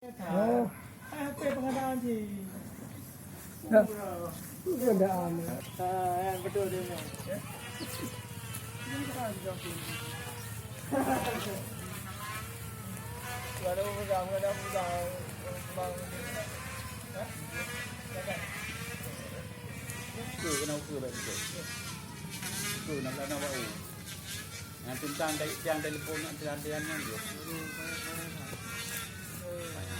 Oh, HP pengadaan je. pengadaan. Yang betul dia ni. Ada pegang, ada pegang. Ukur kena ukur baik betul. Ukur nak bau. Yang tentang tiang telefon nak tiang ni dia.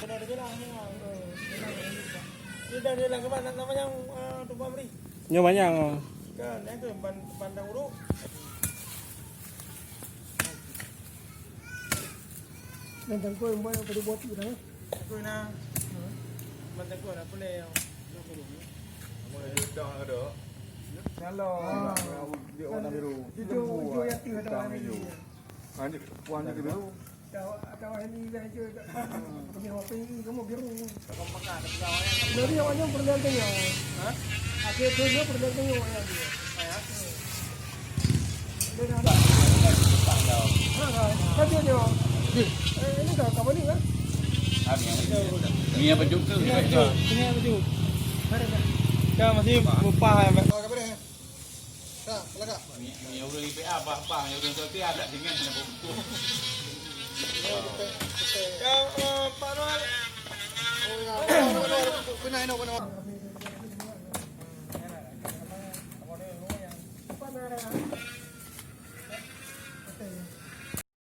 Kena ada jalan ni. Ini dah jalan ke mana namanya Tumpah Meri. Nyo banyak. Kan, yang ke Bandang Uruk. Dan tangkoi yang banyak pada buat tu dah. Aku nak Bandang Uruk nak boleh yang. Kalau dia warna biru. Hijau yang tu ada warna biru. Ini warna biru. Kalau ini dah hijau. Kami apa ini kamu biru. Kau makan ada pegawai yang. Dari awalnya perlu tengok. Hah? Akhir tu dia perlu tengok yang dia. Dia dah. Ha, dia dia. Ini dah kamu ni kan? Ni apa juga? Ini apa tu? Kan masih upah yang Ni orang IPA apa yang orang sosial ada dengan nak buku. Yang Pak Noel. Kena